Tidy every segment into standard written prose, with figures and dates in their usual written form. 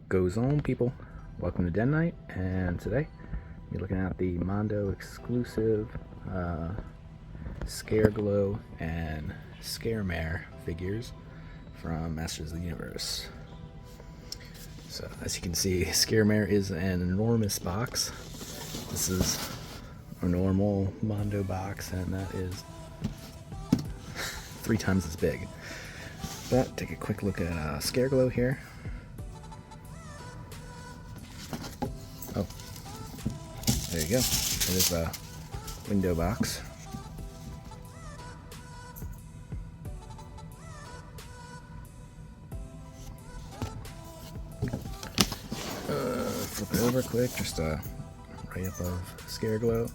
What goes on, people? Welcome to Den Night, and today we're looking at the Mondo exclusive Scareglow and Scaremare figures from Masters of the Universe. So, as you can see, Scaremare is an enormous box. This is a normal Mondo box, and that is 3 times as big. But take a quick look at Scareglow here. Oh, there you go. It is a window box. Flip it over quick, just right above Scareglow.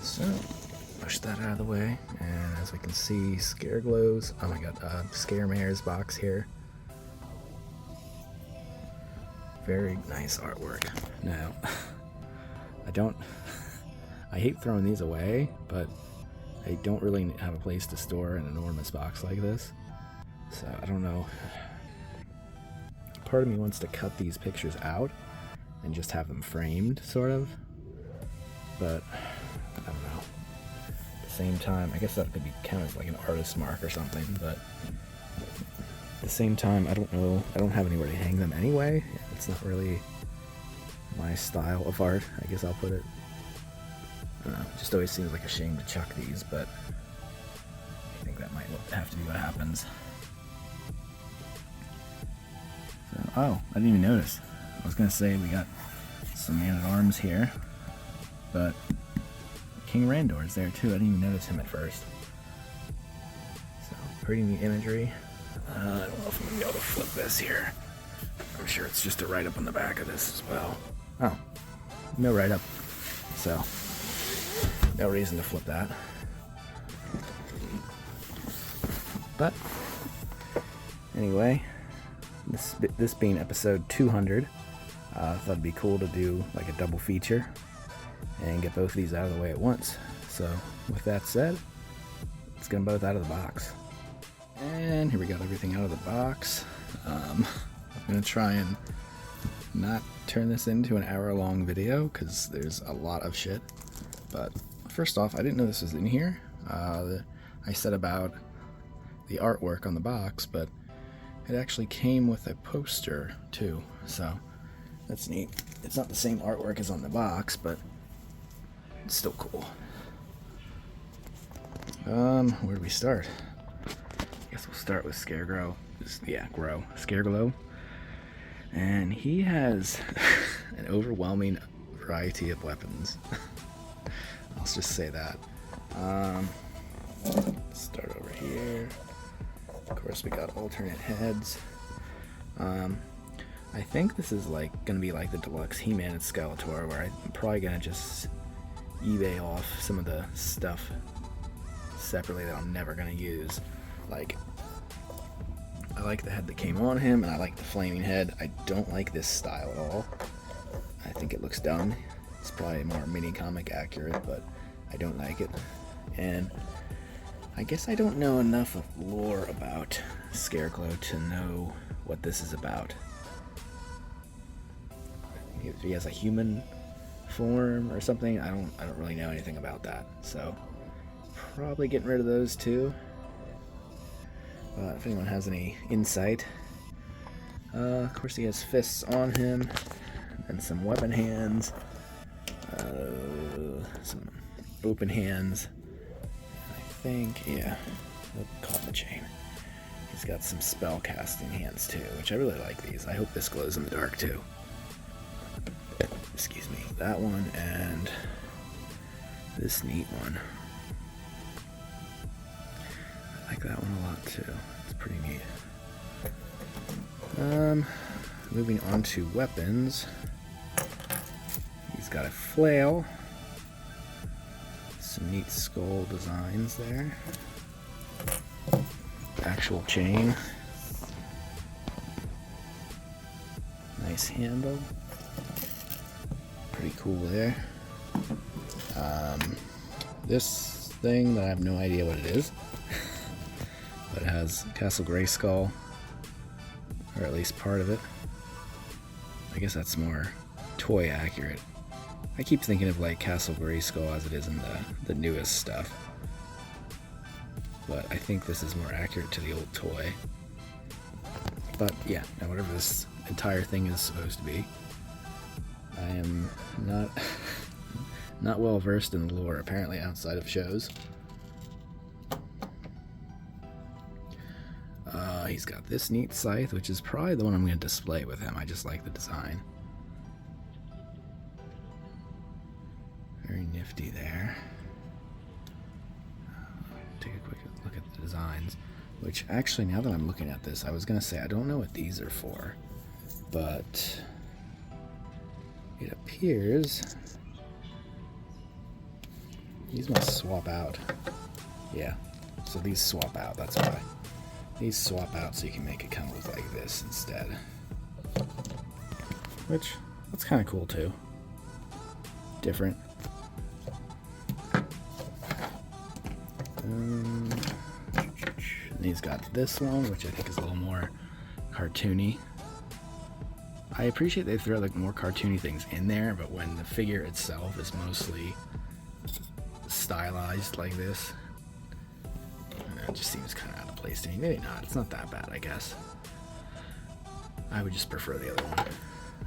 So, push that out of the way, and as we can see, Scareglow's, oh my god, Scaremare's box here. Very nice artwork. Now, I hate throwing these away, but I don't really have a place to store an enormous box like this. So, I don't know. Part of me wants to cut these pictures out and just have them framed, sort of. But I don't know. At the same time, I guess that could be counted as like an artist mark or something, but at the same time, I don't know. I don't have anywhere to hang them anyway. It's not really my style of art, I guess I'll put it. I don't know. It just always seems like a shame to chuck these, but I think that might have to be what happens. So, oh, I didn't even notice. I was going to say we got some Man-at-Arms here, but King Randor's there too. I didn't even notice him at first. So, pretty neat imagery. I don't know if I'm going to be able to flip this here. I'm sure it's just a write-up on the back of this as well. Oh, no write-up. So, no reason to flip that. But, anyway, this being episode 200, I thought it'd be cool to do like a double feature and get both of these out of the way at once. So, with that said, let's get them both out of the box. And here we got everything out of the box. I'm going to try and not turn this into an hour-long video because there's a lot of shit. But first off, I didn't know this was in here. I said about the artwork on the box, but it actually came with a poster too, so that's neat. It's not the same artwork as on the box, but it's still cool. Where do we start? I guess we'll start with Scareglow. Scareglow. And he has an overwhelming variety of weapons. I'll just say that. Let's start over here. Of course, we got alternate heads. I think this is like gonna be like the deluxe He-Man and Skeletor, where I'm probably gonna just eBay off some of the stuff separately that I'm never gonna use. Like, I like the head that came on him, and I like the flaming head. I don't like this style at all. I think it looks dumb. It's probably more mini-comic accurate, but I don't like it. And I guess I don't know enough of lore about Scareglow to know what this is about. If he has a human form or something, I don't really know anything about that. So probably getting rid of those two. But if anyone has any insight, of course he has fists on him and some weapon hands, some open hands. I think, yeah, caught the chain. He's got some spell casting hands too, which I really like these. I hope this glows in the dark too. Excuse me, that one and this neat one. I like that one a lot too. It's pretty neat. Moving on to weapons. He's got a flail. Some neat skull designs there. Actual chain. Nice handle. Pretty cool there. This thing that I have no idea what it is. but it has Castle Grayskull, or at least part of it. I guess that's more toy accurate. I keep thinking of like Castle Grayskull as it is in the newest stuff, but I think this is more accurate to the old toy. But yeah, now whatever this entire thing is supposed to be, I am not well versed in the lore, apparently, outside of shows. He's got this neat scythe, which is probably the one I'm going to display with him. I just like the design. Very nifty there. Take a quick look at the designs, which actually, now that I'm looking at this, I was going to say I don't know what these are for, but it appears these must swap out. Yeah, so these swap out, that's why. These swap out so you can make it kind of look like this instead. Which, that's kind of cool too. Different. And he's got this one, which I think is a little more cartoony. I appreciate they throw like more cartoony things in there, but when the figure itself is mostly stylized like this, it just seems kind of out of place to me. Maybe not. It's not that bad, I guess. I would just prefer the other one.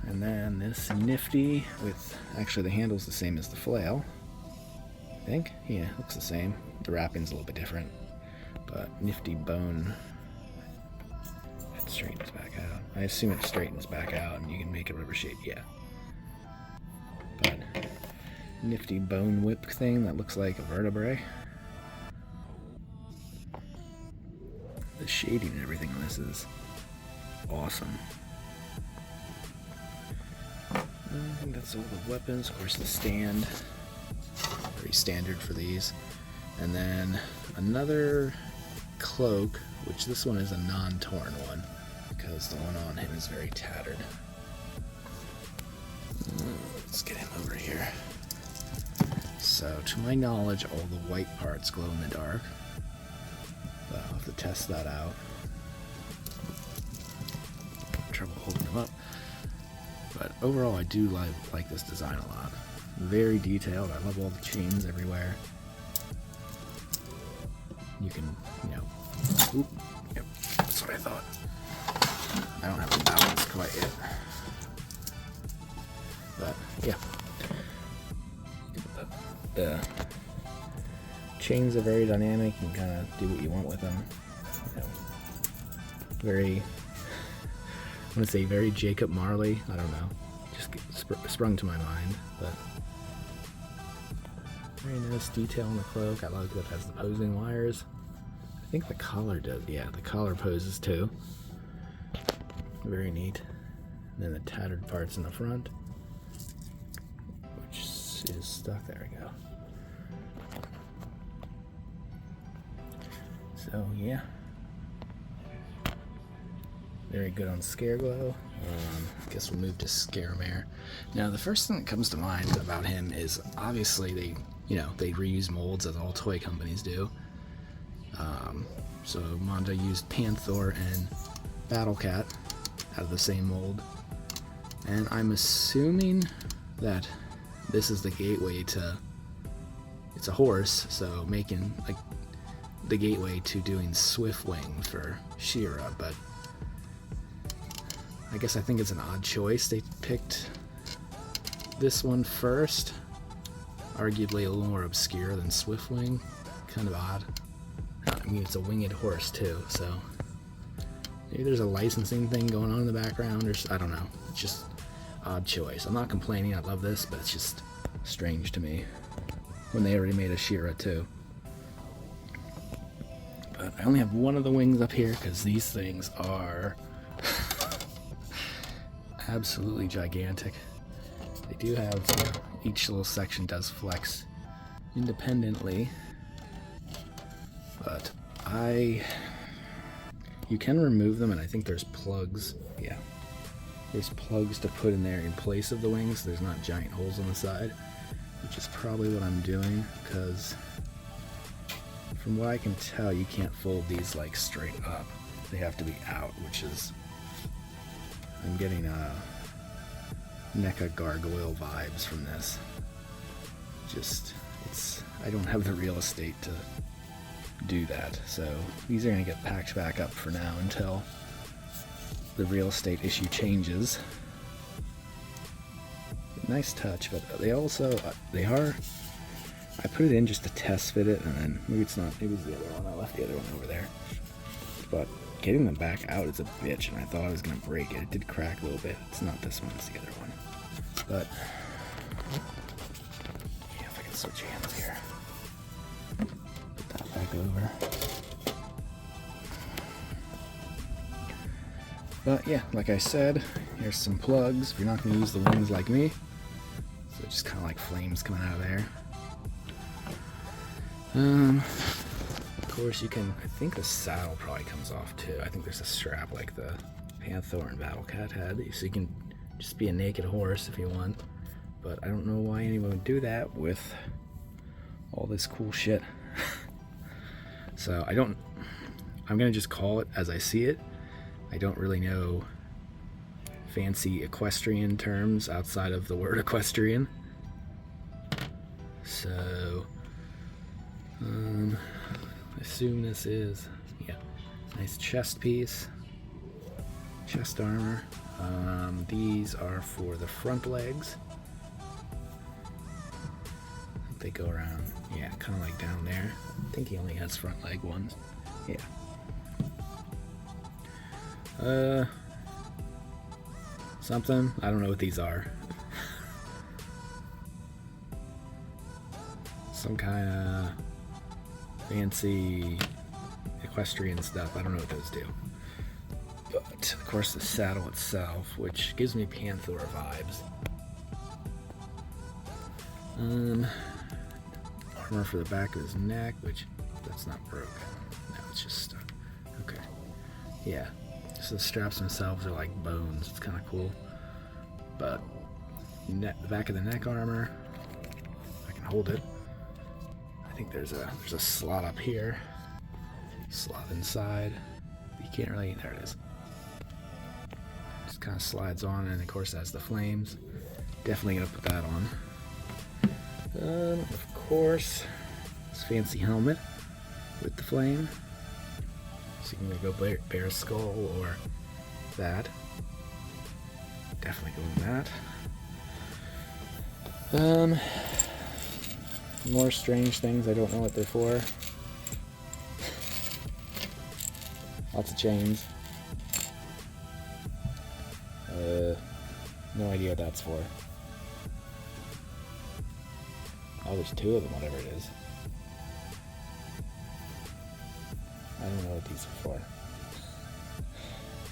And then this nifty with, actually the handle's the same as the flail, I think. Yeah, looks the same. The wrapping's a little bit different, but nifty bone. It straightens back out. I assume it straightens back out and you can make it whatever shape. Yeah. But nifty bone whip thing that looks like a vertebrae. The shading and everything on this is awesome. I think that's all the weapons. Of course, the stand. Very standard for these. And then another cloak, which this one is a non-torn one, because the one on him is very tattered. Let's get him over here. So, to my knowledge, all the white parts glow in the dark. But I'll have to test that out. Trouble holding them up. But overall, I do like this design a lot. Very detailed. I love all the chains everywhere. You can, oop, yep, that's what I thought. I don't have the balance quite yet. But, yeah. The chains are very dynamic. You can kind of do what you want with them. Very, I want to say very Jacob Marley. I don't know. Just sprung to my mind. But very nice detail on the cloak. I like that it has the posing wires. I think the collar does. Yeah, the collar poses too. Very neat. And then the tattered parts in the front, which is stuck. There we go. So yeah, very good on Scareglow. I guess we'll move to Scaremare. Now, the first thing that comes to mind about him is obviously they reuse molds as all toy companies do. So Mondo used Panther and Battlecat out of the same mold, and I'm assuming that this is the gateway to. It's a horse, so making like the gateway to doing Swiftwing for She-Ra, but I guess I think it's an odd choice. They picked this one first, arguably a little more obscure than Swiftwing. Kind of odd. I mean, it's a winged horse too, so maybe there's a licensing thing going on in the background, or I don't know. It's just odd choice. I'm not complaining. I love this, but it's just strange to me when they already made a She-Ra too. But I only have one of the wings up here because these things are absolutely gigantic. They do have, each little section does flex independently, but you can remove them, and I think there's plugs. Yeah, there's plugs to put in there in place of the wings. There's not giant holes on the side, which is probably what I'm doing, because from what I can tell, you can't fold these like straight up. They have to be out, which is, I'm getting NECA gargoyle vibes from this. Just, I don't have the real estate to do that, so these are going to get packed back up for now until the real estate issue changes. Nice touch, but they also, I put it in just to test fit it, and then maybe it's not, maybe it's the other one. I left the other one over there. But getting them back out is a bitch, and I thought I was going to break it. It did crack a little bit. It's not this one, it's the other one. But, yeah, if I can switch hands here. Put that back over. But yeah, like I said, here's some plugs if you're not going to use the ones like me. So just kind of like flames coming out of there. Of course you can, I think the saddle probably comes off too. I think there's a strap like the Panther and Battle Cat had, so you can just be a naked horse if you want. But I don't know why anyone would do that with all this cool shit. So I'm gonna just call it as I see it. I don't really know fancy equestrian terms outside of the word equestrian. So, I assume this is, yeah, nice chest piece, chest armor. These are for the front legs. They go around, yeah, kind of like down there. I think he only has front leg ones. Yeah. Something, I don't know what these are. Some kind of fancy equestrian stuff. I don't know what those do. But of course the saddle itself, which gives me Panther vibes. Armor for the back of his neck, which that's not broken. No, it's just stuck. Okay. Yeah. So the straps themselves are like bones. It's kind of cool. But the back of the neck armor, I can hold it. I think there's a slot up here. Slot inside. You can't really. There it is. Just kind of slides on, and of course that's the flames. Definitely gonna put that on. Of course, this fancy helmet with the flame. So you can go bear skull or that. Definitely go with that. More strange things. I don't know what they're for. Lots of chains. No idea what that's for. Oh, there's two of them, whatever it is. I don't know what these are for.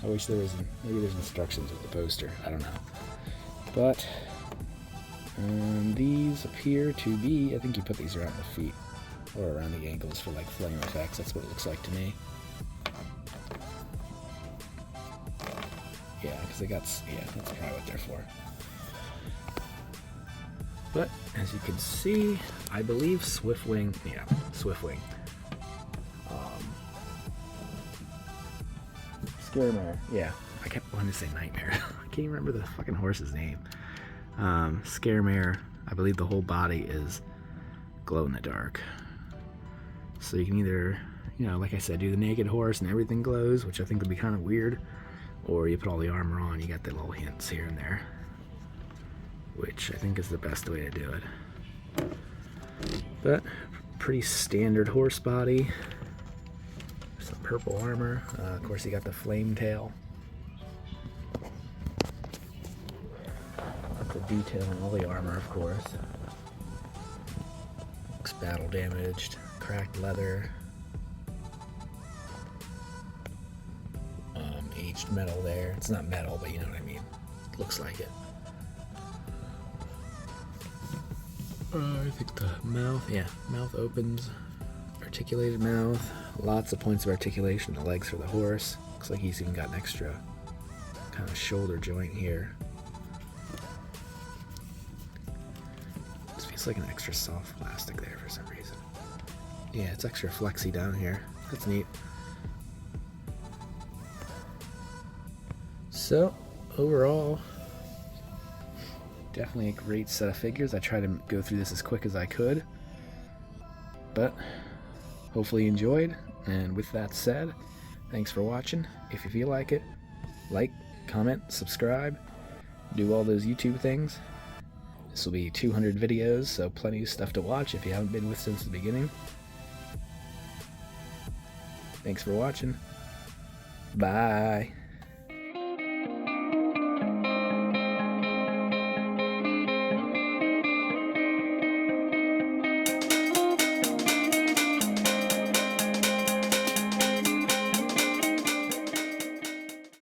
I wish there was, maybe there's instructions with the poster. I don't know. But, these appear to be, I think you put these around the feet, or around the ankles for like flame effects. That's what it looks like to me. Yeah, because they got, yeah, that's probably what they're for. But, as you can see, I believe Swiftwing, yeah, Swiftwing. Scaremare, yeah, I kept wanting to say Nightmare. I can't even remember the fucking horse's name. Scaremare, I believe the whole body is glow in the dark. So you can either, you know, like I said, do the naked horse and everything glows, which I think would be kind of weird, or you put all the armor on, you got the little hints here and there, which I think is the best way to do it. But pretty standard horse body. Some purple armor. Of course, you got the flame tail. Got the detail on all the armor, of course. Looks battle damaged, cracked leather, aged metal there. It's not metal, but you know what I mean. Looks like it. I think the mouth, yeah, mouth opens, articulated mouth, lots of points of articulation, the legs for the horse. Looks like he's even got an extra kind of shoulder joint here. This feels like an extra soft plastic there for some reason. Yeah, it's extra flexy down here. That's neat. So, overall, definitely a great set of figures. I tried to go through this as quick as I could, but hopefully you enjoyed. And with that said, thanks for watching. If you feel like it, like, comment, subscribe, do all those YouTube things. This will be 200 videos, so plenty of stuff to watch if you haven't been with since the beginning. Thanks for watching. Bye.